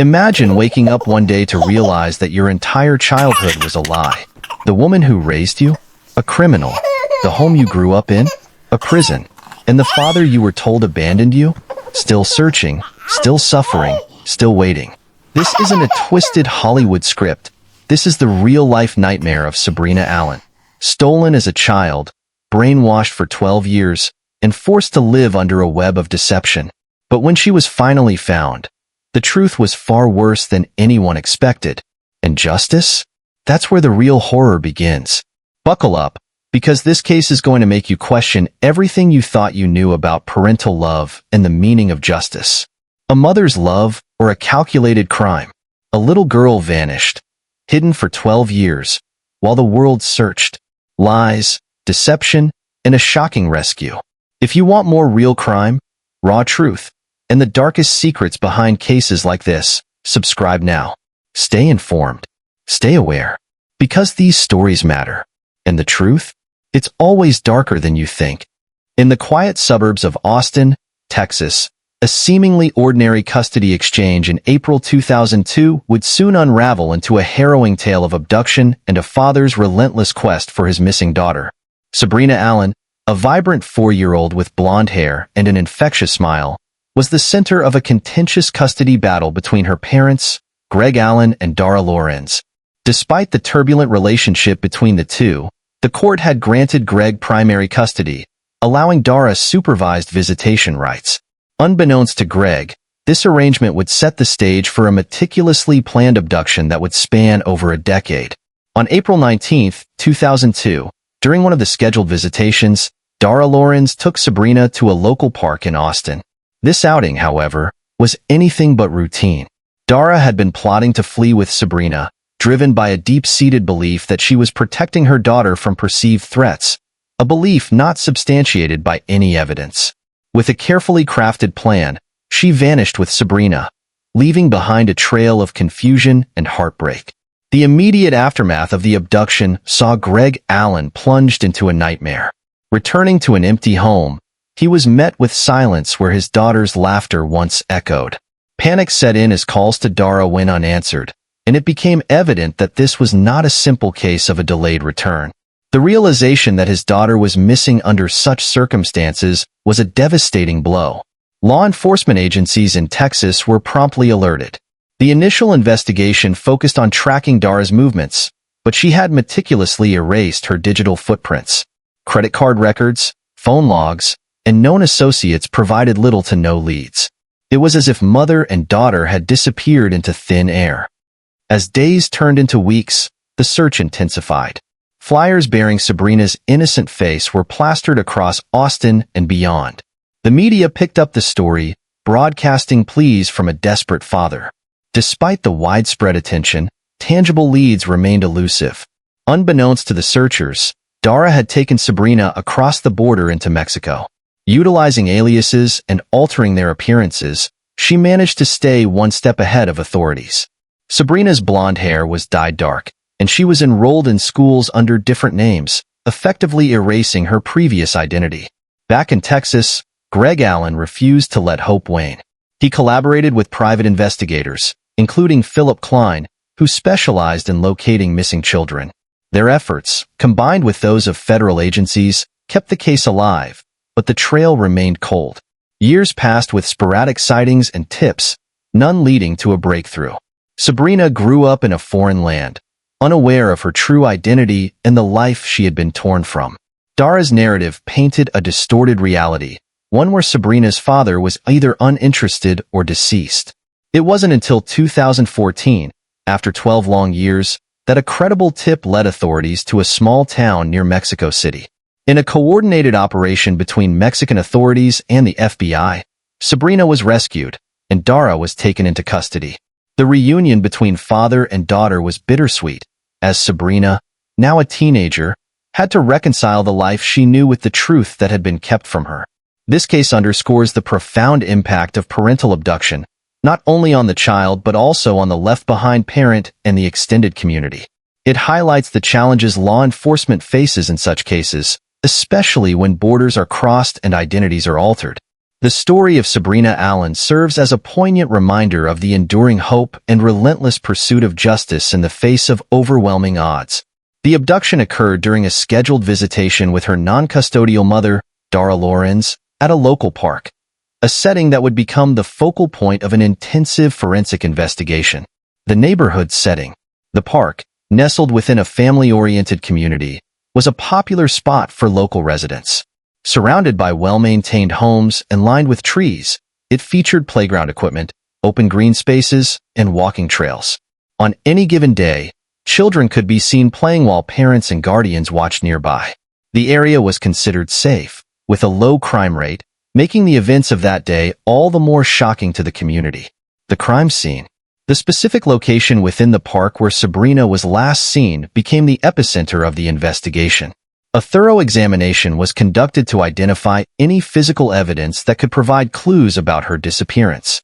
Imagine waking up one day to realize that your entire childhood was a lie. The woman who raised you? A criminal. The home you grew up in? A prison. And the father you were told abandoned you? Still searching, still suffering, still waiting. This isn't a twisted Hollywood script. This is the real-life nightmare of Sabrina Allen. Stolen as a child, brainwashed for 12 years, and forced to live under a web of deception. But when she was finally found, the truth was far worse than anyone expected. And justice? That's where the real horror begins. Buckle up, because this case is going to make you question everything you thought you knew about parental love and the meaning of justice. A mother's love or a calculated crime? A little girl vanished, hidden for 12 years, while the world searched. Lies, deception, and a shocking rescue. If you want more real crime, raw truth, and the darkest secrets behind cases like this, subscribe now. Stay informed. Stay aware. Because these stories matter. And the truth? It's always darker than you think. In the quiet suburbs of Austin, Texas, a seemingly ordinary custody exchange in April 2002 would soon unravel into a harrowing tale of abduction and a father's relentless quest for his missing daughter. Sabrina Allen, a vibrant 4-year-old with blonde hair and an infectious smile, was the center of a contentious custody battle between her parents, Greg Allen and Dara Lorenz. Despite the turbulent relationship between the two, the court had granted Greg primary custody, allowing Dara supervised visitation rights. Unbeknownst to Greg, this arrangement would set the stage for a meticulously planned abduction that would span over a decade. On April 19, 2002, during one of the scheduled visitations, Dara Lorenz took Sabrina to a local park in Austin. This outing, however, was anything but routine. Dara had been plotting to flee with Sabrina, driven by a deep-seated belief that she was protecting her daughter from perceived threats, a belief not substantiated by any evidence. With a carefully crafted plan, she vanished with Sabrina, leaving behind a trail of confusion and heartbreak. The immediate aftermath of the abduction saw Greg Allen plunged into a nightmare. Returning to an empty home, he was met with silence where his daughter's laughter once echoed. Panic set in as calls to Dara went unanswered, and it became evident that this was not a simple case of a delayed return. The realization that his daughter was missing under such circumstances was a devastating blow. Law enforcement agencies in Texas were promptly alerted. The initial investigation focused on tracking Dara's movements, but she had meticulously erased her digital footprints. Credit card records, phone logs, and known associates provided little to no leads. It was as if mother and daughter had disappeared into thin air. As days turned into weeks, the search intensified. Flyers bearing Sabrina's innocent face were plastered across Austin and beyond. The media picked up the story, broadcasting pleas from a desperate father. Despite the widespread attention, tangible leads remained elusive. Unbeknownst to the searchers, Dara had taken Sabrina across the border into Mexico. Utilizing aliases and altering their appearances, she managed to stay one step ahead of authorities. Sabrina's blonde hair was dyed dark, and she was enrolled in schools under different names, effectively erasing her previous identity. Back in Texas, Greg Allen refused to let hope wane. He collaborated with private investigators, including Philip Klein, who specialized in locating missing children. Their efforts, combined with those of federal agencies, kept the case alive, but the trail remained cold. Years passed with sporadic sightings and tips, none leading to a breakthrough. Sabrina grew up in a foreign land, unaware of her true identity and the life she had been torn from. Dara's narrative painted a distorted reality, one where Sabrina's father was either uninterested or deceased. It wasn't until 2014, after 12 long years, that a credible tip led authorities to a small town near Mexico City. In a coordinated operation between Mexican authorities and the FBI, Sabrina was rescued, and Dara was taken into custody. The reunion between father and daughter was bittersweet, as Sabrina, now a teenager, had to reconcile the life she knew with the truth that had been kept from her. This case underscores the profound impact of parental abduction, not only on the child but also on the left-behind parent and the extended community. It highlights the challenges law enforcement faces in such cases, especially when borders are crossed and identities are altered. The story of Sabrina Allen serves as a poignant reminder of the enduring hope and relentless pursuit of justice in the face of overwhelming odds. The abduction occurred during a scheduled visitation with her non-custodial mother, Dara Lorenz, at a local park, a setting that would become the focal point of an intensive forensic investigation. The neighborhood setting, the park, nestled within a family-oriented community, was a popular spot for local residents. Surrounded by well-maintained homes and lined with trees, it featured playground equipment, open green spaces, and walking trails. On any given day, children could be seen playing while parents and guardians watched nearby. The area was considered safe, with a low crime rate, making the events of that day all the more shocking to the community. The crime scene. The specific location within the park where Sabrina was last seen became the epicenter of the investigation. A thorough examination was conducted to identify any physical evidence that could provide clues about her disappearance.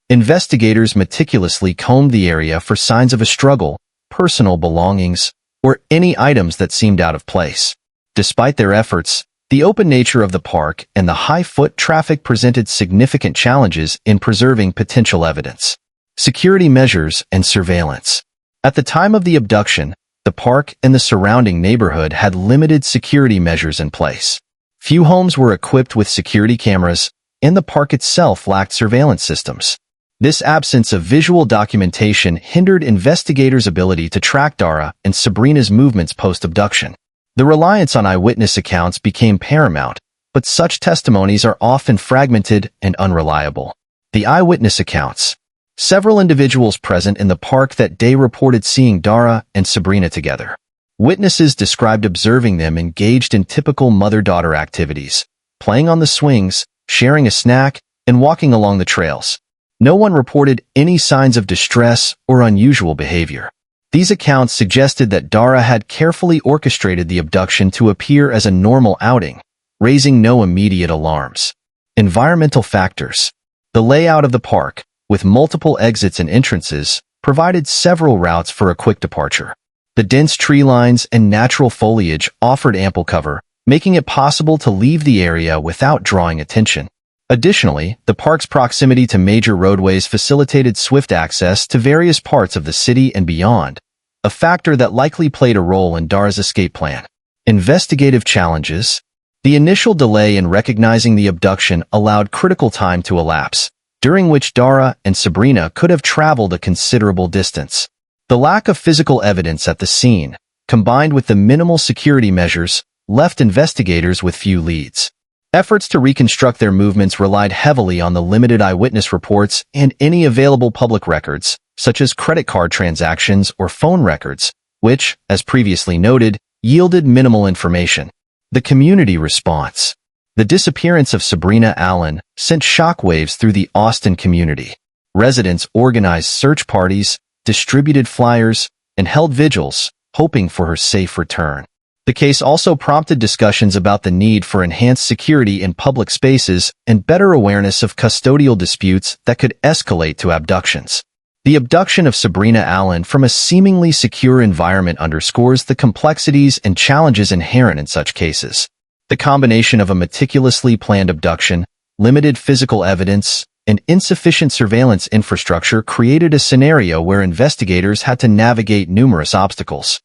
Investigators meticulously combed the area for signs of a struggle, personal belongings, or any items that seemed out of place. Despite their efforts, the open nature of the park and the high foot traffic presented significant challenges in preserving potential evidence. Security measures and surveillance. At the time of the abduction, the park and the surrounding neighborhood had limited security measures in place. Few homes were equipped with security cameras, and the park itself lacked surveillance systems. This absence of visual documentation hindered investigators' ability to track Dara and Sabrina's movements post-abduction. The reliance on eyewitness accounts became paramount, but such testimonies are often fragmented and unreliable. The eyewitness accounts. Several individuals present in the park that day reported seeing Dara and Sabrina together. Witnesses described observing them engaged in typical mother-daughter activities, playing on the swings, sharing a snack, and walking along the trails. No one reported any signs of distress or unusual behavior. These accounts suggested that Dara had carefully orchestrated the abduction to appear as a normal outing, raising no immediate alarms. Environmental factors. The layout of the park, with multiple exits and entrances, provided several routes for a quick departure. The dense tree lines and natural foliage offered ample cover, making it possible to leave the area without drawing attention. Additionally, the park's proximity to major roadways facilitated swift access to various parts of the city and beyond, a factor that likely played a role in Dara's escape plan. Investigative challenges. The initial delay in recognizing the abduction allowed critical time to elapse, during which Dara and Sabrina could have traveled a considerable distance. The lack of physical evidence at the scene, combined with the minimal security measures, left investigators with few leads. Efforts to reconstruct their movements relied heavily on the limited eyewitness reports and any available public records, such as credit card transactions or phone records, which, as previously noted, yielded minimal information. The community response. The disappearance of Sabrina Allen sent shockwaves through the Austin community. Residents organized search parties, distributed flyers, and held vigils, hoping for her safe return. The case also prompted discussions about the need for enhanced security in public spaces and better awareness of custodial disputes that could escalate to abductions. The abduction of Sabrina Allen from a seemingly secure environment underscores the complexities and challenges inherent in such cases. The combination of a meticulously planned abduction, limited physical evidence, and insufficient surveillance infrastructure created a scenario where investigators had to navigate numerous obstacles.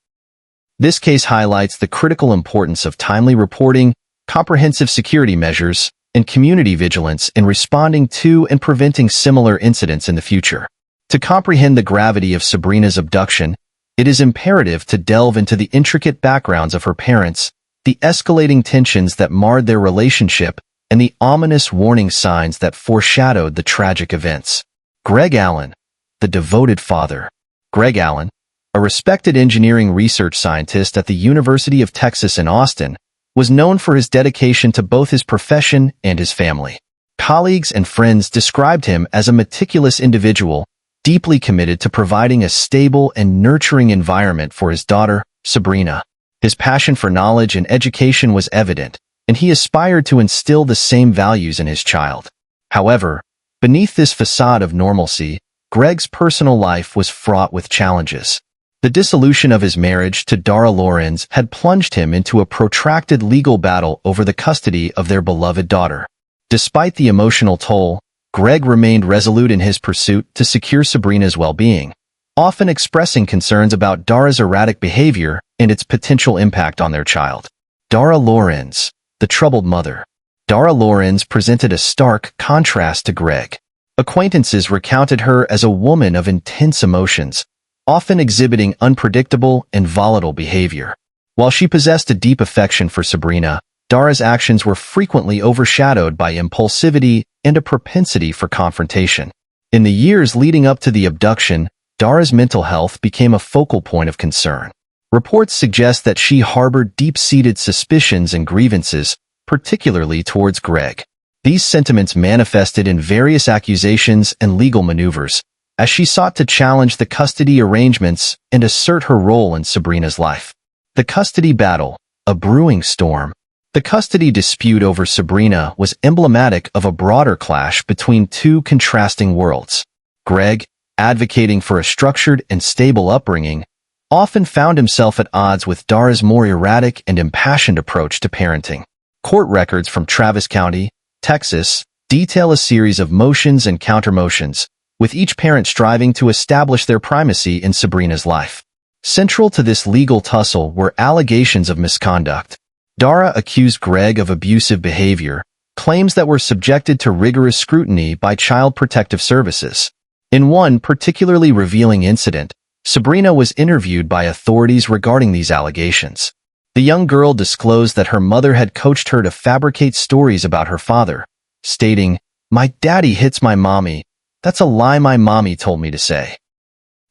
This case highlights the critical importance of timely reporting, comprehensive security measures, and community vigilance in responding to and preventing similar incidents in the future. To comprehend the gravity of Sabrina's abduction, it is imperative to delve into the intricate backgrounds of her parents, the escalating tensions that marred their relationship, and the ominous warning signs that foreshadowed the tragic events. Greg Allen, the devoted father. Greg Allen, a respected engineering research scientist at the University of Texas in Austin, was known for his dedication to both his profession and his family. Colleagues and friends described him as a meticulous individual, deeply committed to providing a stable and nurturing environment for his daughter, Sabrina. His passion for knowledge and education was evident, and he aspired to instill the same values in his child. However, beneath this facade of normalcy, Greg's personal life was fraught with challenges. The dissolution of his marriage to Dara Lorenz had plunged him into a protracted legal battle over the custody of their beloved daughter. Despite the emotional toll, Greg remained resolute in his pursuit to secure Sabrina's well-being, often expressing concerns about Dara's erratic behavior and its potential impact on their child. Dara Lorenz, the troubled mother. Dara Lorenz presented a stark contrast to Greg. Acquaintances recounted her as a woman of intense emotions, often exhibiting unpredictable and volatile behavior. While she possessed a deep affection for Sabrina, Dara's actions were frequently overshadowed by impulsivity and a propensity for confrontation. In the years leading up to the abduction, Dara's mental health became a focal point of concern. Reports suggest that she harbored deep-seated suspicions and grievances, particularly towards Greg. These sentiments manifested in various accusations and legal maneuvers, as she sought to challenge the custody arrangements and assert her role in Sabrina's life. The custody battle, a brewing storm. The custody dispute over Sabrina was emblematic of a broader clash between two contrasting worlds. Greg, advocating for a structured and stable upbringing, often found himself at odds with Dara's more erratic and impassioned approach to parenting. Court records from Travis County, Texas, detail a series of motions and countermotions, with each parent striving to establish their primacy in Sabrina's life. Central to this legal tussle were allegations of misconduct. Dara accused Greg of abusive behavior, claims that were subjected to rigorous scrutiny by Child Protective Services. In one particularly revealing incident, Sabrina was interviewed by authorities regarding these allegations. The young girl disclosed that her mother had coached her to fabricate stories about her father, stating, "My daddy hits my mommy. That's a lie my mommy told me to say."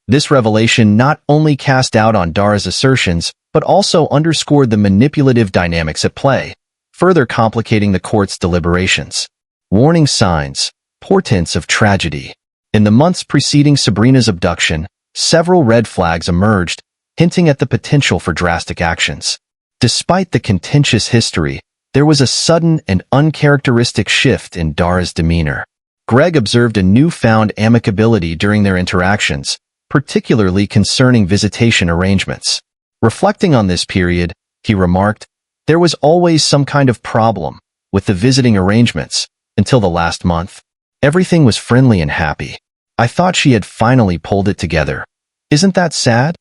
This revelation not only cast doubt on Dara's assertions, but also underscored the manipulative dynamics at play, further complicating the court's deliberations. Warning signs, portents of tragedy. In the months preceding Sabrina's abduction, several red flags emerged, hinting at the potential for drastic actions. Despite the contentious history, there was a sudden and uncharacteristic shift in Dara's demeanor. Greg observed a newfound amicability during their interactions, particularly concerning visitation arrangements. Reflecting on this period, he remarked, "There was always some kind of problem with the visiting arrangements until the last month. Everything was friendly and happy. I thought she had finally pulled it together. Isn't that sad?"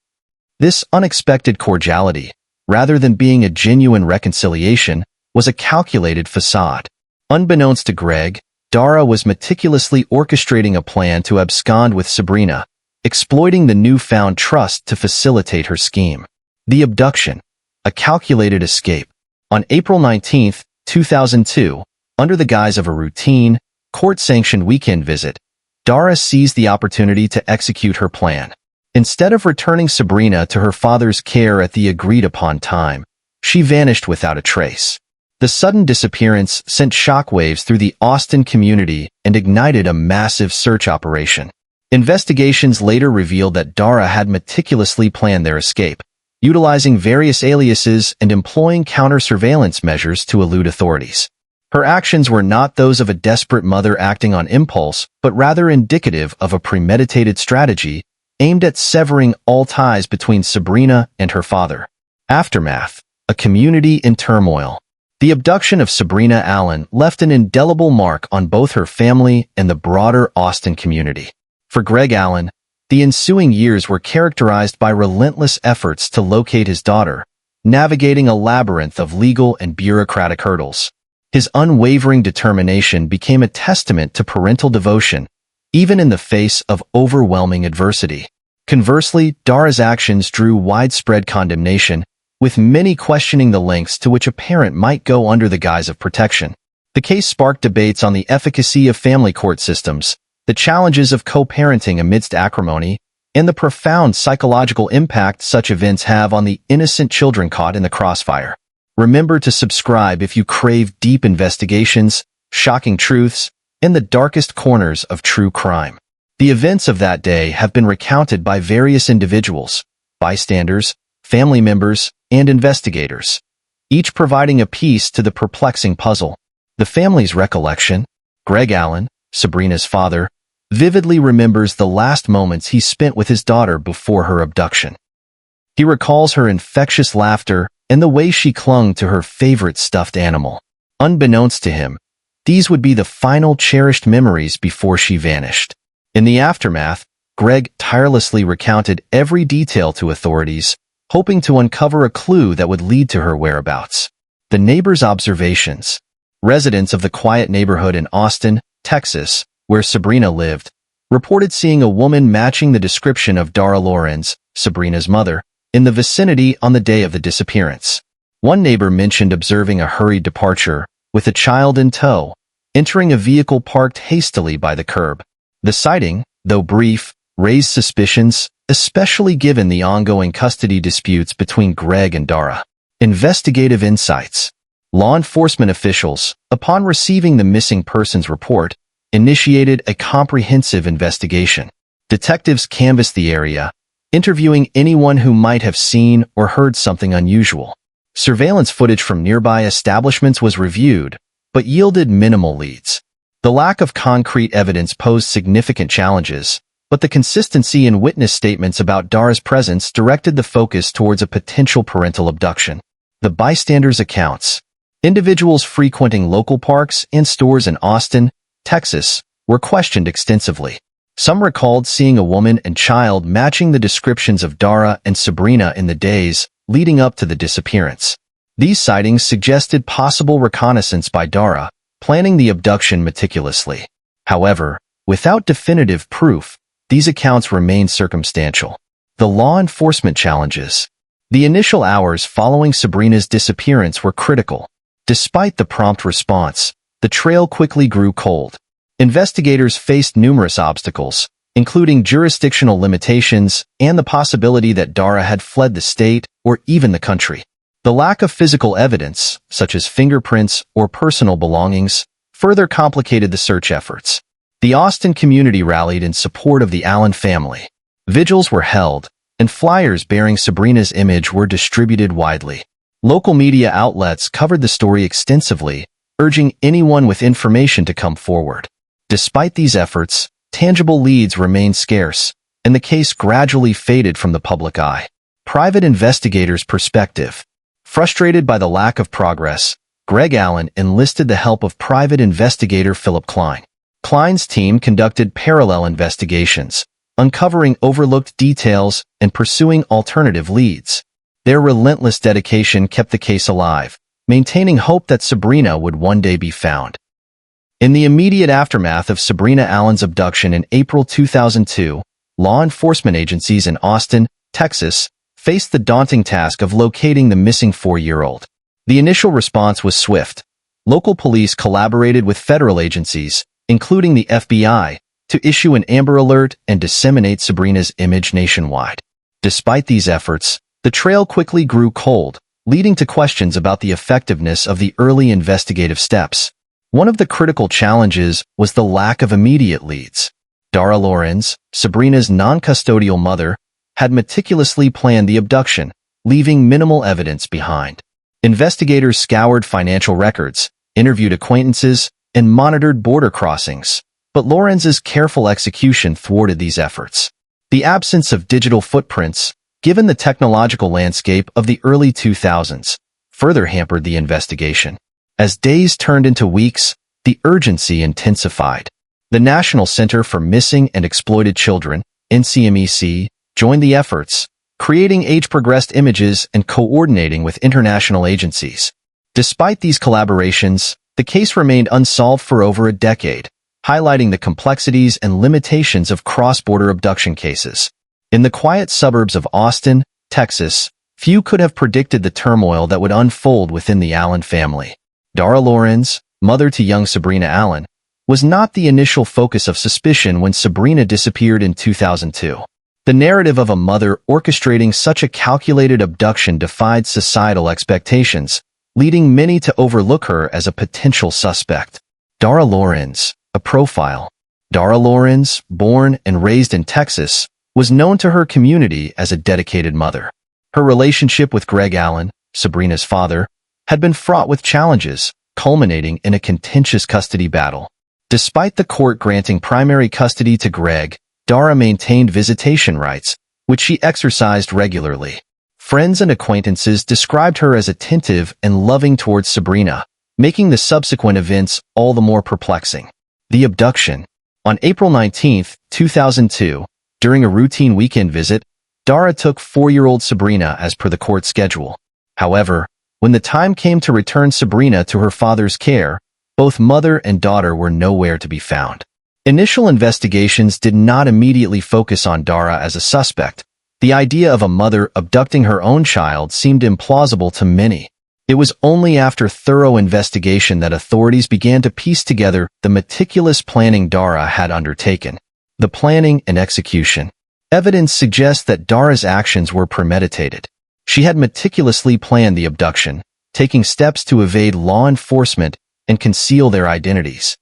This unexpected cordiality, rather than being a genuine reconciliation, was a calculated facade. Unbeknownst to Greg, Dara was meticulously orchestrating a plan to abscond with Sabrina, exploiting the newfound trust to facilitate her scheme. The abduction, a calculated escape. On April 19, 2002, under the guise of a routine, court-sanctioned weekend visit, Dara seized the opportunity to execute her plan. Instead of returning Sabrina to her father's care at the agreed-upon time, she vanished without a trace. The sudden disappearance sent shockwaves through the Austin community and ignited a massive search operation. Investigations later revealed that Dara had meticulously planned their escape, utilizing various aliases and employing counter-surveillance measures to elude authorities. Her actions were not those of a desperate mother acting on impulse, but rather indicative of a premeditated strategy aimed at severing all ties between Sabrina and her father. Aftermath: a community in turmoil. The abduction of Sabrina Allen left an indelible mark on both her family and the broader Austin community. For Greg Allen, the ensuing years were characterized by relentless efforts to locate his daughter, navigating a labyrinth of legal and bureaucratic hurdles. His unwavering determination became a testament to parental devotion, even in the face of overwhelming adversity. Conversely, Dara's actions drew widespread condemnation, with many questioning the lengths to which a parent might go under the guise of protection. The case sparked debates on the efficacy of family court systems, the challenges of co-parenting amidst acrimony, and the profound psychological impact such events have on the innocent children caught in the crossfire. Remember to subscribe if you crave deep investigations, shocking truths, and the darkest corners of true crime. The events of that day have been recounted by various individuals, bystanders, family members, and investigators, each providing a piece to the perplexing puzzle. The family's recollection: Greg Allen, Sabrina's father, vividly remembers the last moments he spent with his daughter before her abduction. He recalls her infectious laughter and the way she clung to her favorite stuffed animal. Unbeknownst to him, These would be the final cherished memories before she vanished. In the aftermath, Greg tirelessly recounted every detail to authorities, hoping to uncover a clue that would lead to her whereabouts. The neighbors' observations. Residents of the quiet neighborhood in Austin, Texas, where Sabrina lived, reported seeing a woman matching the description of Dara Lorenz, Sabrina's mother, in the vicinity on the day of the disappearance. One neighbor mentioned observing a hurried departure, with a child in tow, entering a vehicle parked hastily by the curb. The sighting, though brief, raised suspicions, especially given the ongoing custody disputes between Greg and Dara. Investigative insights. Law enforcement officials, upon receiving the missing persons report, initiated a comprehensive investigation. Detectives canvassed the area, interviewing anyone who might have seen or heard something unusual. Surveillance footage from nearby establishments was reviewed, but yielded minimal leads. The lack of concrete evidence posed significant challenges, but the consistency in witness statements about Dara's presence directed the focus towards a potential parental abduction. The bystanders' accounts. Individuals frequenting local parks and stores in Austin, Texas, were questioned extensively. Some recalled seeing a woman and child matching the descriptions of Dara and Sabrina in the days leading up to the disappearance. These sightings suggested possible reconnaissance by Dara, planning the abduction meticulously. However, without definitive proof, these accounts remained circumstantial. The law enforcement challenges. The initial hours following Sabrina's disappearance were critical. Despite the prompt response, the trail quickly grew cold. Investigators faced numerous obstacles, including jurisdictional limitations and the possibility that Dara had fled the state or even the country. The lack of physical evidence, such as fingerprints or personal belongings, further complicated the search efforts. The Austin community rallied in support of the Allen family. Vigils were held, and flyers bearing Sabrina's image were distributed widely. Local media outlets covered the story extensively, urging anyone with information to come forward. Despite these efforts, tangible leads remained scarce, and the case gradually faded from the public eye. Private investigators' perspective. Frustrated by the lack of progress, Greg Allen enlisted the help of private investigator Philip Klein. Klein's team conducted parallel investigations, uncovering overlooked details and pursuing alternative leads. Their relentless dedication kept the case alive, maintaining hope that Sabrina would one day be found. In the immediate aftermath of Sabrina Allen's abduction in April 2002, law enforcement agencies in Austin, Texas, faced the daunting task of locating the missing 4-year-old. The initial response was swift. Local police collaborated with federal agencies, including the FBI, to issue an Amber Alert and disseminate Sabrina's image nationwide. Despite these efforts, the trail quickly grew cold, leading to questions about the effectiveness of the early investigative steps. One of the critical challenges was the lack of immediate leads. Dara Lorenz, Sabrina's non-custodial mother, had meticulously planned the abduction, leaving minimal evidence behind. Investigators scoured financial records, interviewed acquaintances, and monitored border crossings, but Lorenz's careful execution thwarted these efforts. The absence of digital footprints, given the technological landscape of the early 2000s, further hampered the investigation. As days turned into weeks, the urgency intensified. The National Center for Missing and Exploited Children, NCMEC, joined the efforts, creating age-progressed images and coordinating with international agencies. Despite these collaborations, the case remained unsolved for over a decade, highlighting the complexities and limitations of cross-border abduction cases. In the quiet suburbs of Austin, Texas, few could have predicted the turmoil that would unfold within the Allen family. Dara Lorenz, mother to young Sabrina Allen, was not the initial focus of suspicion when Sabrina disappeared in 2002. The narrative of a mother orchestrating such a calculated abduction defied societal expectations, leading many to overlook her as a potential suspect. Dara Lorenz, a profile. Dara Lorenz, born and raised in Texas, was known to her community as a dedicated mother. Her relationship with Greg Allen, Sabrina's father, had been fraught with challenges, culminating in a contentious custody battle. Despite the court granting primary custody to Greg, Dara maintained visitation rights, which she exercised regularly. Friends and acquaintances described her as attentive and loving towards Sabrina, making the subsequent events all the more perplexing. The abduction. On April 19, 2002, during a routine weekend visit, Dara took 4-year-old Sabrina as per the court schedule. However, when the time came to return Sabrina to her father's care, both mother and daughter were nowhere to be found. Initial investigations did not immediately focus on Dara as a suspect. The idea of a mother abducting her own child seemed implausible to many. It was only after thorough investigation that authorities began to piece together the meticulous planning Dara had undertaken. The planning and execution. Evidence suggests that Dara's actions were premeditated. She had meticulously planned the abduction, taking steps to evade law enforcement and conceal their identities.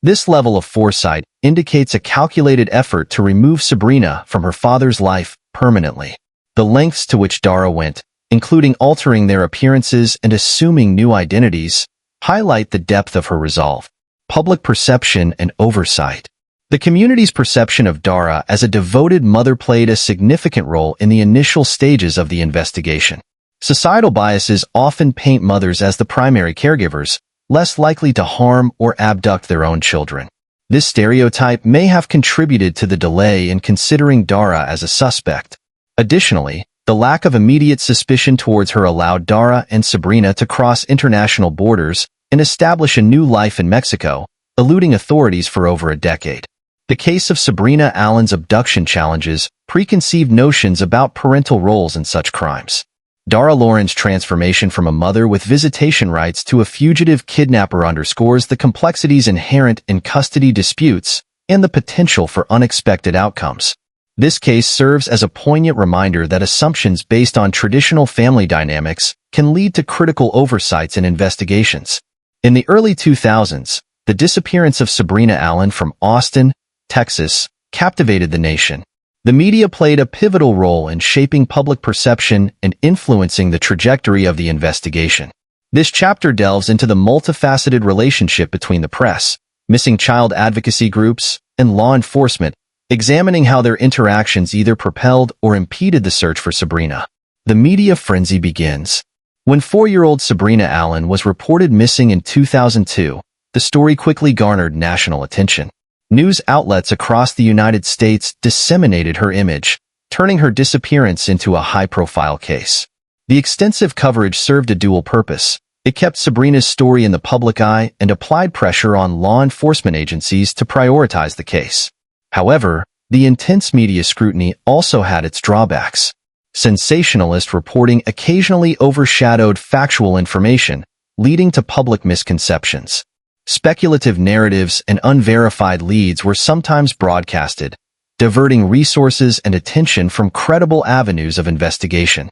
This level of foresight indicates a calculated effort to remove Sabrina from her father's life permanently. The lengths to which Dara went, including altering their appearances and assuming new identities, highlight the depth of her resolve. Public perception and oversight. The community's perception of Dara as a devoted mother played a significant role in the initial stages of the investigation. Societal biases often paint mothers as the primary caregivers, less likely to harm or abduct their own children. This stereotype may have contributed to the delay in considering Dara as a suspect. Additionally, the lack of immediate suspicion towards her allowed Dara and Sabrina to cross international borders and establish a new life in Mexico, eluding authorities for over a decade. The case of Sabrina Allen's abduction challenges preconceived notions about parental roles in such crimes. Dara Lauren's transformation from a mother with visitation rights to a fugitive kidnapper underscores the complexities inherent in custody disputes and the potential for unexpected outcomes. This case serves as a poignant reminder that assumptions based on traditional family dynamics can lead to critical oversights in investigations. In the early 2000s, the disappearance of Sabrina Allen from Austin, Texas, captivated the nation. The media played a pivotal role in shaping public perception and influencing the trajectory of the investigation. This chapter delves into the multifaceted relationship between the press, missing child advocacy groups, and law enforcement, examining how their interactions either propelled or impeded the search for Sabrina. The media frenzy begins. When 4-year-old Sabrina Allen was reported missing in 2002, the story quickly garnered national attention. News outlets across the United States disseminated her image, turning her disappearance into a high-profile case. The extensive coverage served a dual purpose. It kept Sabrina's story in the public eye and applied pressure on law enforcement agencies to prioritize the case. However, the intense media scrutiny also had its drawbacks. Sensationalist reporting occasionally overshadowed factual information, leading to public misconceptions. Speculative narratives and unverified leads were sometimes broadcasted, diverting resources and attention from credible avenues of investigation.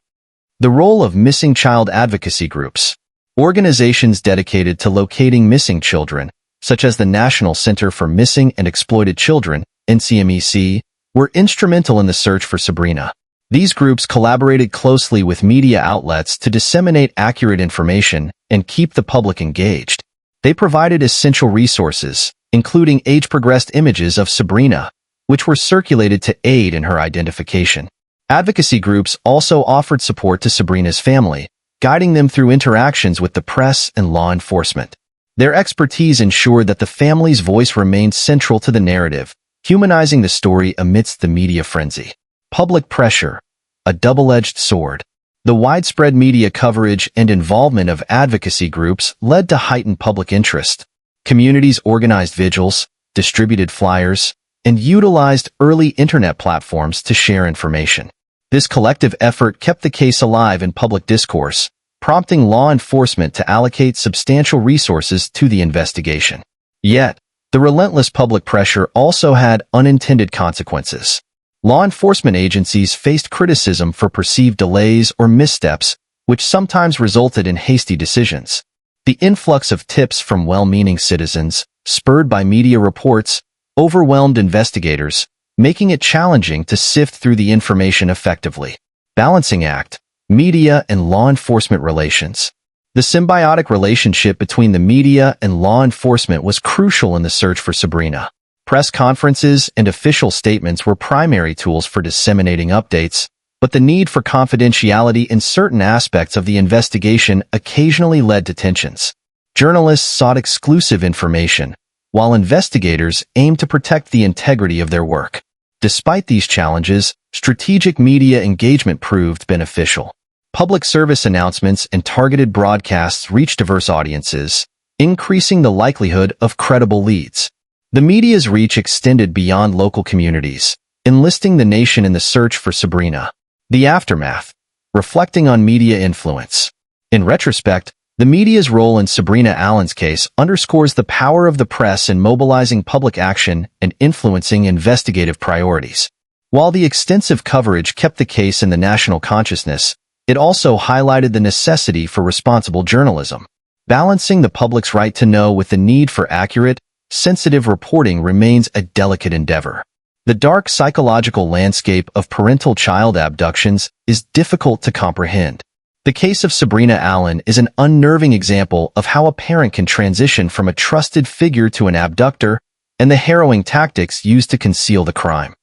The role of missing child advocacy groups. Organizations dedicated to locating missing children, such as the National Center for Missing and Exploited Children, NCMEC, were instrumental in the search for Sabrina. These groups collaborated closely with media outlets to disseminate accurate information and keep the public engaged. They provided essential resources, including age-progressed images of Sabrina, which were circulated to aid in her identification. Advocacy groups also offered support to Sabrina's family, guiding them through interactions with the press and law enforcement. Their expertise ensured that the family's voice remained central to the narrative, humanizing the story amidst the media frenzy. Public pressure, a double-edged sword. The widespread media coverage and involvement of advocacy groups led to heightened public interest. Communities organized vigils, distributed flyers, and utilized early internet platforms to share information. This collective effort kept the case alive in public discourse, prompting law enforcement to allocate substantial resources to the investigation. Yet, the relentless public pressure also had unintended consequences. Law enforcement agencies faced criticism for perceived delays or missteps, which sometimes resulted in hasty decisions. The influx of tips from well-meaning citizens, spurred by media reports, overwhelmed investigators, making it challenging to sift through the information effectively. Balancing act, media and law enforcement relations. The symbiotic relationship between the media and law enforcement was crucial in the search for Sabrina. Press conferences and official statements were primary tools for disseminating updates, but the need for confidentiality in certain aspects of the investigation occasionally led to tensions. Journalists sought exclusive information, while investigators aimed to protect the integrity of their work. Despite these challenges, strategic media engagement proved beneficial. Public service announcements and targeted broadcasts reached diverse audiences, increasing the likelihood of credible leads. The media's reach extended beyond local communities, enlisting the nation in the search for Sabrina. The aftermath, reflecting on media influence. In retrospect, the media's role in Sabrina Allen's case underscores the power of the press in mobilizing public action and influencing investigative priorities. While the extensive coverage kept the case in the national consciousness, it also highlighted the necessity for responsible journalism. Balancing the public's right to know with the need for accurate, sensitive reporting remains a delicate endeavor. The dark psychological landscape of parental child abductions is difficult to comprehend. The case of Sabrina Allen is an unnerving example of how a parent can transition from a trusted figure to an abductor and the harrowing tactics used to conceal the crime.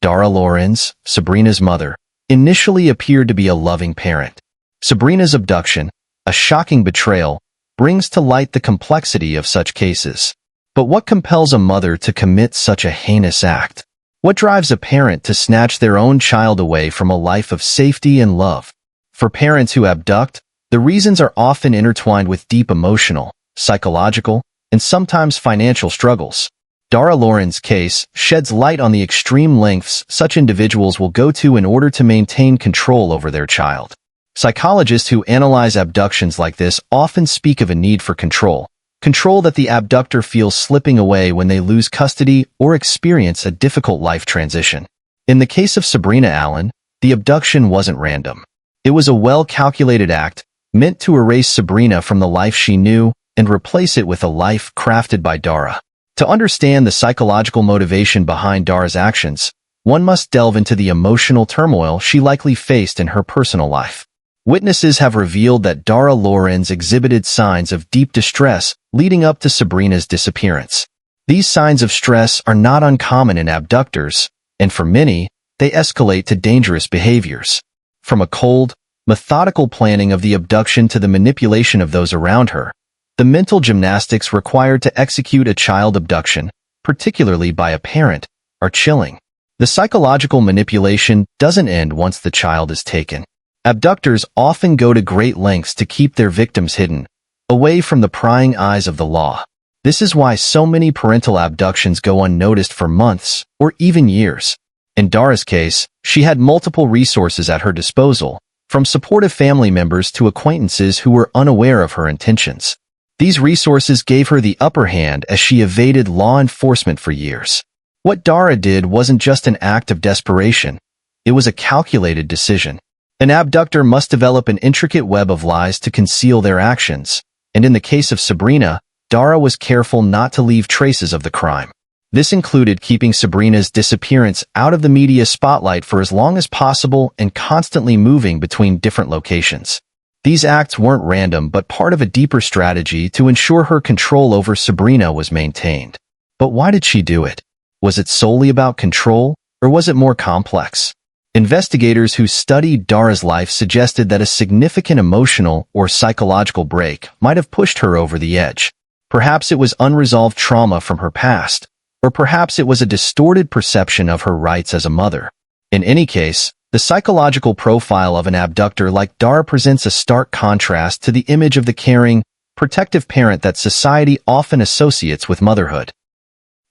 Dara Lorenz, Sabrina's mother, initially appeared to be a loving parent. Sabrina's abduction, a shocking betrayal, brings to light the complexity of such cases. But what compels a mother to commit such a heinous act? What drives a parent to snatch their own child away from a life of safety and love? For parents who abduct, the reasons are often intertwined with deep emotional, psychological, and sometimes financial struggles. Dara Lorenz's case sheds light on the extreme lengths such individuals will go to in order to maintain control over their child. Psychologists who analyze abductions like this often speak of a need for control that the abductor feels slipping away when they lose custody or experience a difficult life transition. In the case of Sabrina Allen, the abduction wasn't random. It was a well-calculated act, meant to erase Sabrina from the life she knew and replace it with a life crafted by Dara. To understand the psychological motivation behind Dara's actions, one must delve into the emotional turmoil she likely faced in her personal life. Witnesses have revealed that Dara Lorenz exhibited signs of deep distress leading up to Sabrina's disappearance. These signs of stress are not uncommon in abductors, and for many, they escalate to dangerous behaviors. From a cold, methodical planning of the abduction to the manipulation of those around her, the mental gymnastics required to execute a child abduction, particularly by a parent, are chilling. The psychological manipulation doesn't end once the child is taken. Abductors often go to great lengths to keep their victims hidden, away from the prying eyes of the law. This is why so many parental abductions go unnoticed for months or even years. In Dara's case, she had multiple resources at her disposal, from supportive family members to acquaintances who were unaware of her intentions. These resources gave her the upper hand as she evaded law enforcement for years. What Dara did wasn't just an act of desperation. It was a calculated decision. An abductor must develop an intricate web of lies to conceal their actions, and in the case of Sabrina, Dara was careful not to leave traces of the crime. This included keeping Sabrina's disappearance out of the media spotlight for as long as possible and constantly moving between different locations. These acts weren't random but part of a deeper strategy to ensure her control over Sabrina was maintained. But why did she do it? Was it solely about control, or was it more complex? Investigators who studied Dara's life suggested that a significant emotional or psychological break might have pushed her over the edge. Perhaps it was unresolved trauma from her past, or perhaps it was a distorted perception of her rights as a mother. In any case, the psychological profile of an abductor like Dara presents a stark contrast to the image of the caring, protective parent that society often associates with motherhood.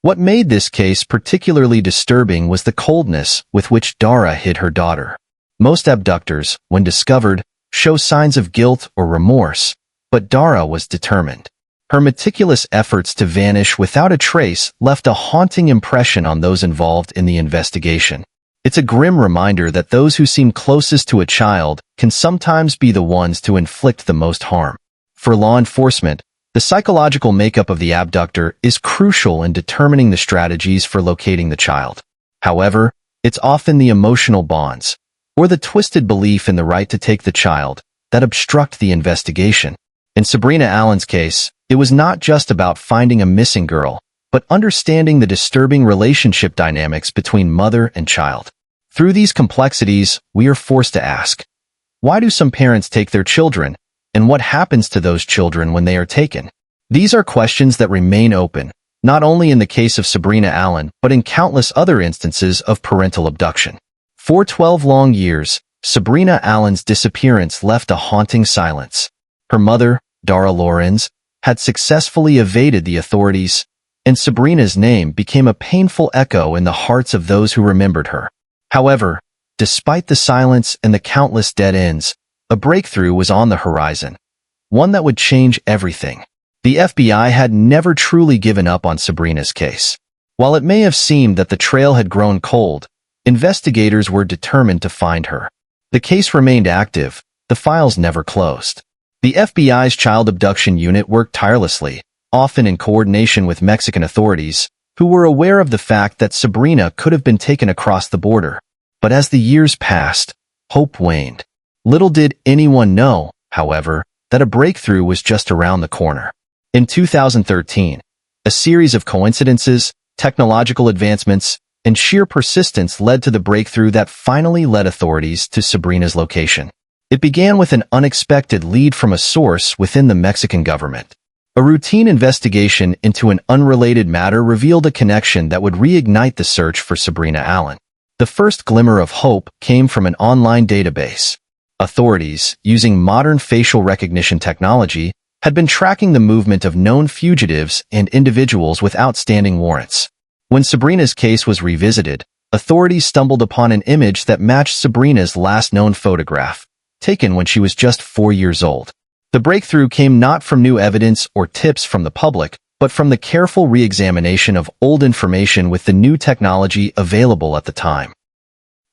What made this case particularly disturbing was the coldness with which Dara hid her daughter. Most abductors, when discovered, show signs of guilt or remorse, but Dara was determined. Her meticulous efforts to vanish without a trace left a haunting impression on those involved in the investigation. It's a grim reminder that those who seem closest to a child can sometimes be the ones to inflict the most harm. For law enforcement, the psychological makeup of the abductor is crucial in determining the strategies for locating the child. However, it's often the emotional bonds, or the twisted belief in the right to take the child, that obstruct the investigation. In Sabrina Allen's case, it was not just about finding a missing girl, but understanding the disturbing relationship dynamics between mother and child. Through these complexities, we are forced to ask, why do some parents take their children, And what happens to those children when they are taken? These are questions that remain open, not only in the case of Sabrina Allen, but in countless other instances of parental abduction. For 12 long years, Sabrina Allen's disappearance left a haunting silence. Her mother, Dara Lorenz, had successfully evaded the authorities, and Sabrina's name became a painful echo in the hearts of those who remembered her. However, despite the silence and the countless dead ends, a breakthrough was on the horizon, one that would change everything. The FBI had never truly given up on Sabrina's case. While it may have seemed that the trail had grown cold, investigators were determined to find her. The case remained active, the files never closed. The FBI's child abduction unit worked tirelessly, often in coordination with Mexican authorities, who were aware of the fact that Sabrina could have been taken across the border. But as the years passed, hope waned. Little did anyone know, however, that a breakthrough was just around the corner. In 2013, a series of coincidences, technological advancements, and sheer persistence led to the breakthrough that finally led authorities to Sabrina's location. It began with an unexpected lead from a source within the Mexican government. A routine investigation into an unrelated matter revealed a connection that would reignite the search for Sabrina Allen. The first glimmer of hope came from an online database. Authorities, using modern facial recognition technology, had been tracking the movement of known fugitives and individuals with outstanding warrants. When Sabrina's case was revisited, authorities stumbled upon an image that matched Sabrina's last known photograph, taken when she was just 4 years old. The breakthrough came not from new evidence or tips from the public, but from the careful re-examination of old information with the new technology available at the time.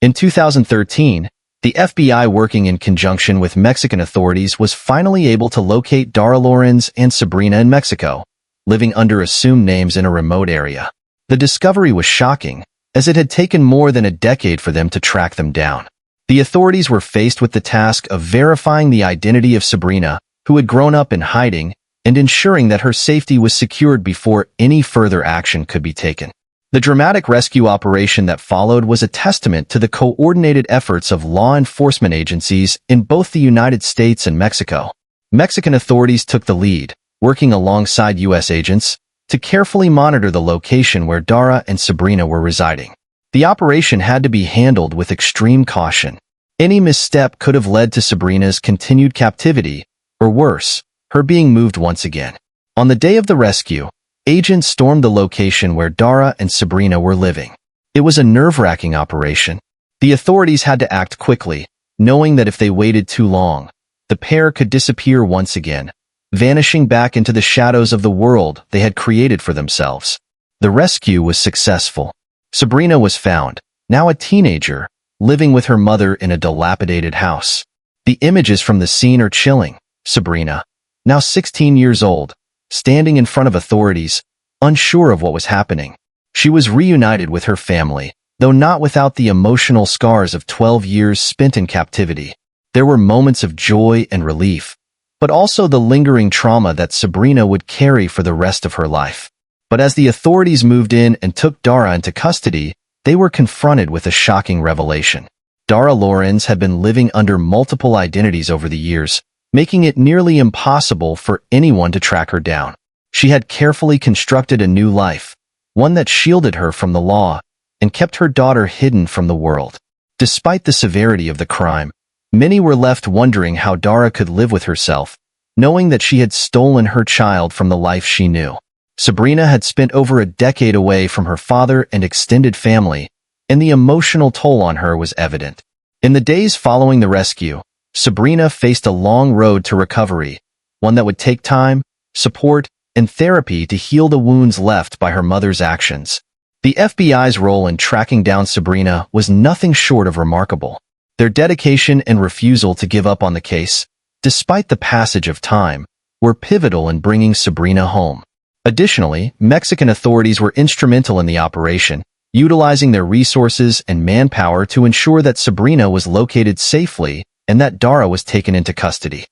In 2013, the FBI, working in conjunction with Mexican authorities, was finally able to locate Dara Lorenz and Sabrina in Mexico, living under assumed names in a remote area. The discovery was shocking, as it had taken more than a decade for them to track them down. The authorities were faced with the task of verifying the identity of Sabrina, who had grown up in hiding, and ensuring that her safety was secured before any further action could be taken. The dramatic rescue operation that followed was a testament to the coordinated efforts of law enforcement agencies in both the United States and Mexico. Mexican authorities took the lead, working alongside U.S. agents, to carefully monitor the location where Dara and Sabrina were residing. The operation had to be handled with extreme caution. Any misstep could have led to Sabrina's continued captivity, or worse, her being moved once again. On the day of the rescue, agents stormed the location where Dara and Sabrina were living. It was a nerve-wracking operation. The authorities had to act quickly, knowing that if they waited too long, the pair could disappear once again, vanishing back into the shadows of the world they had created for themselves. The rescue was successful. Sabrina was found, now a teenager, living with her mother in a dilapidated house. The images from the scene are chilling. Sabrina, now 16 years old, standing in front of authorities, unsure of what was happening. She was reunited with her family, though not without the emotional scars of 12 years spent in captivity. There were moments of joy and relief, but also the lingering trauma that Sabrina would carry for the rest of her life. But as the authorities moved in and took Dara into custody, they were confronted with a shocking revelation. Dara Lorenz had been living under multiple identities over the years, making it nearly impossible for anyone to track her down. She had carefully constructed a new life, one that shielded her from the law and kept her daughter hidden from the world. Despite the severity of the crime, many were left wondering how Dara could live with herself, knowing that she had stolen her child from the life she knew. Sabrina had spent over a decade away from her father and extended family, and the emotional toll on her was evident. In the days following the rescue, Sabrina faced a long road to recovery, one that would take time, support, and therapy to heal the wounds left by her mother's actions. The FBI's role in tracking down Sabrina was nothing short of remarkable. Their dedication and refusal to give up on the case, despite the passage of time, were pivotal in bringing Sabrina home. Additionally, Mexican authorities were instrumental in the operation, utilizing their resources and manpower to ensure that Sabrina was located safely and that Dara was taken into custody.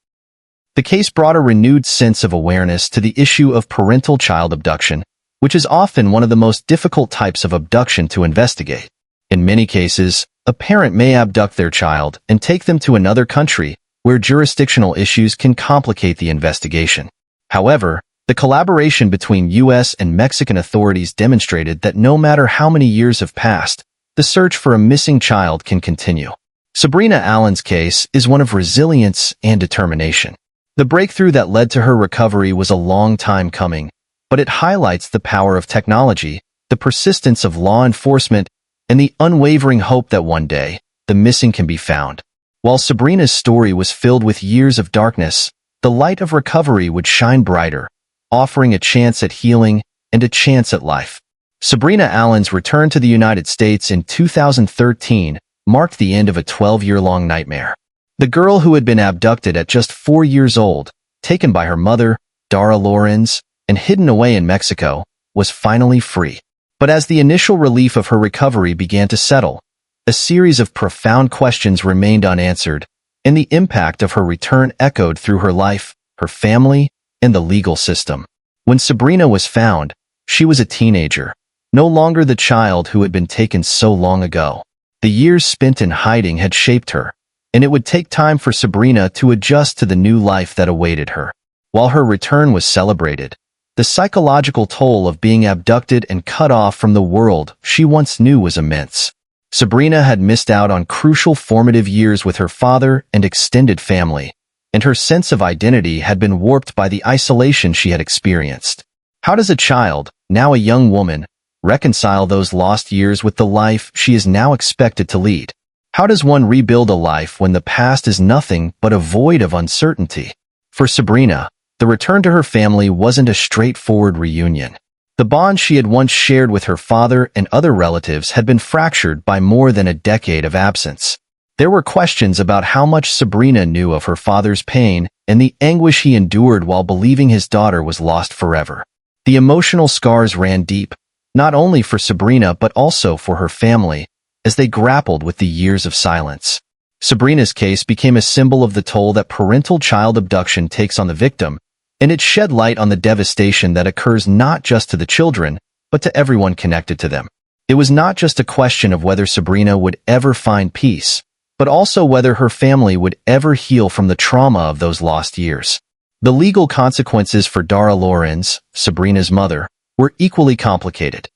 The case brought a renewed sense of awareness to the issue of parental child abduction, which is often one of the most difficult types of abduction to investigate. In many cases, a parent may abduct their child and take them to another country, where jurisdictional issues can complicate the investigation. However, the collaboration between U.S. and Mexican authorities demonstrated that no matter how many years have passed, the search for a missing child can continue. Sabrina Allen's case is one of resilience and determination. The breakthrough that led to her recovery was a long time coming, but it highlights the power of technology, the persistence of law enforcement, and the unwavering hope that one day, the missing can be found. While Sabrina's story was filled with years of darkness, the light of recovery would shine brighter, offering a chance at healing and a chance at life. Sabrina Allen's return to the United States in 2013 marked the end of a 12-year-long nightmare. The girl who had been abducted at just 4 years old, taken by her mother, Dara Lorenz, and hidden away in Mexico, was finally free. But as the initial relief of her recovery began to settle, a series of profound questions remained unanswered, and the impact of her return echoed through her life, her family, and the legal system. When Sabrina was found, she was a teenager, no longer the child who had been taken so long ago. The years spent in hiding had shaped her, and it would take time for Sabrina to adjust to the new life that awaited her. While her return was celebrated, the psychological toll of being abducted and cut off from the world she once knew was immense. Sabrina had missed out on crucial formative years with her father and extended family, and her sense of identity had been warped by the isolation she had experienced. How does a child, now a young woman, reconcile those lost years with the life she is now expected to lead? How does one rebuild a life when the past is nothing but a void of uncertainty? For Sabrina, the return to her family wasn't a straightforward reunion. The bond she had once shared with her father and other relatives had been fractured by more than a decade of absence. There were questions about how much Sabrina knew of her father's pain and the anguish he endured while believing his daughter was lost forever. The emotional scars ran deep, not only for Sabrina but also for her family, as they grappled with the years of silence. Sabrina's case became a symbol of the toll that parental child abduction takes on the victim, and it shed light on the devastation that occurs not just to the children, but to everyone connected to them. It was not just a question of whether Sabrina would ever find peace, but also whether her family would ever heal from the trauma of those lost years. The legal consequences for Dara Lorenz, Sabrina's mother, were equally complicated.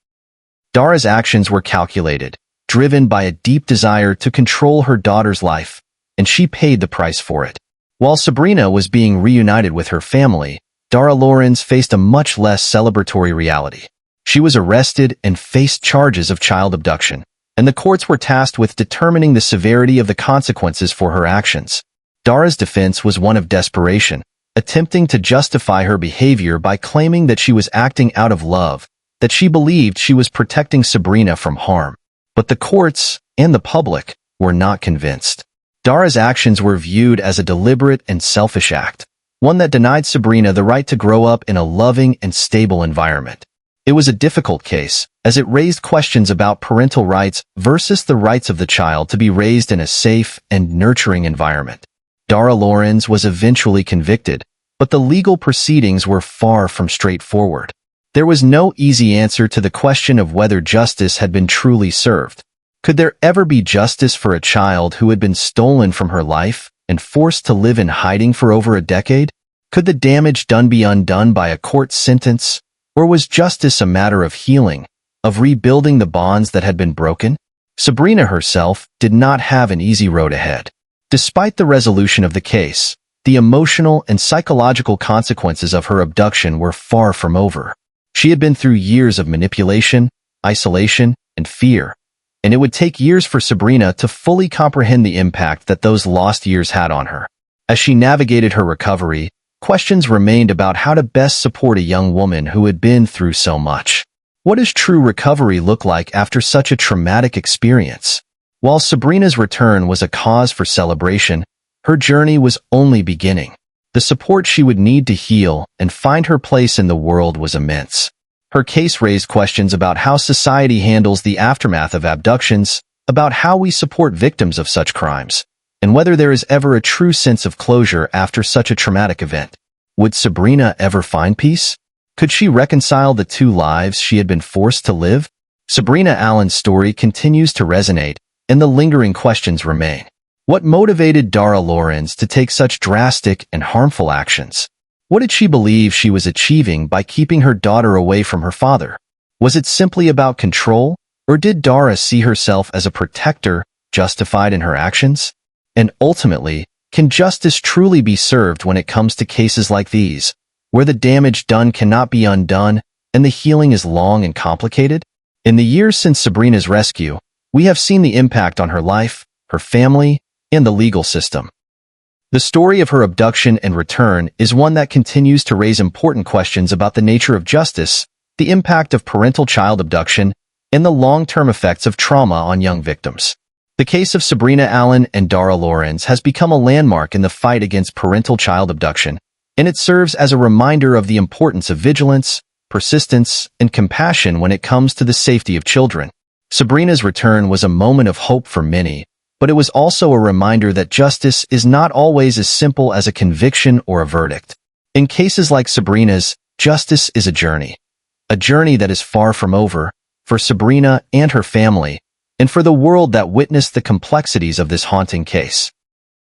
Dara's actions were calculated, driven by a deep desire to control her daughter's life, and she paid the price for it. While Sabrina was being reunited with her family, Dara Lorenz faced a much less celebratory reality. She was arrested and faced charges of child abduction, and the courts were tasked with determining the severity of the consequences for her actions. Dara's defense was one of desperation, attempting to justify her behavior by claiming that she was acting out of love, that she believed she was protecting Sabrina from harm. But the courts, and the public, were not convinced. Dara's actions were viewed as a deliberate and selfish act, one that denied Sabrina the right to grow up in a loving and stable environment. It was a difficult case, as it raised questions about parental rights versus the rights of the child to be raised in a safe and nurturing environment. Dara Lorenz was eventually convicted, but the legal proceedings were far from straightforward. There was no easy answer to the question of whether justice had been truly served. Could there ever be justice for a child who had been stolen from her life and forced to live in hiding for over a decade? Could the damage done be undone by a court sentence? Or was justice a matter of healing, of rebuilding the bonds that had been broken? Sabrina herself did not have an easy road ahead. Despite the resolution of the case, the emotional and psychological consequences of her abduction were far from over. She had been through years of manipulation, isolation, and fear, and it would take years for Sabrina to fully comprehend the impact that those lost years had on her. As she navigated her recovery, questions remained about how to best support a young woman who had been through so much. What does true recovery look like after such a traumatic experience? While Sabrina's return was a cause for celebration, her journey was only beginning. The support she would need to heal and find her place in the world was immense. Her case raised questions about how society handles the aftermath of abductions, about how we support victims of such crimes, and whether there is ever a true sense of closure after such a traumatic event. Would Sabrina ever find peace? Could she reconcile the two lives she had been forced to live? Sabrina Allen's story continues to resonate, and the lingering questions remain. What motivated Dara Lorenz to take such drastic and harmful actions? What did she believe she was achieving by keeping her daughter away from her father? Was it simply about control, or did Dara see herself as a protector justified in her actions? And ultimately, can justice truly be served when it comes to cases like these, where the damage done cannot be undone and the healing is long and complicated? In the years since Sabrina's rescue, we have seen the impact on her life, her family, and the legal system. The story of her abduction and return is one that continues to raise important questions about the nature of justice, the impact of parental child abduction, and the long-term effects of trauma on young victims. The case of Sabrina Allen and Dara Lorenz has become a landmark in the fight against parental child abduction, and it serves as a reminder of the importance of vigilance, persistence, and compassion when it comes to the safety of children. Sabrina's return was a moment of hope for many, but it was also a reminder that justice is not always as simple as a conviction or a verdict. In cases like Sabrina's, justice is a journey that is far from over, for Sabrina and her family, and for the world that witnessed the complexities of this haunting case.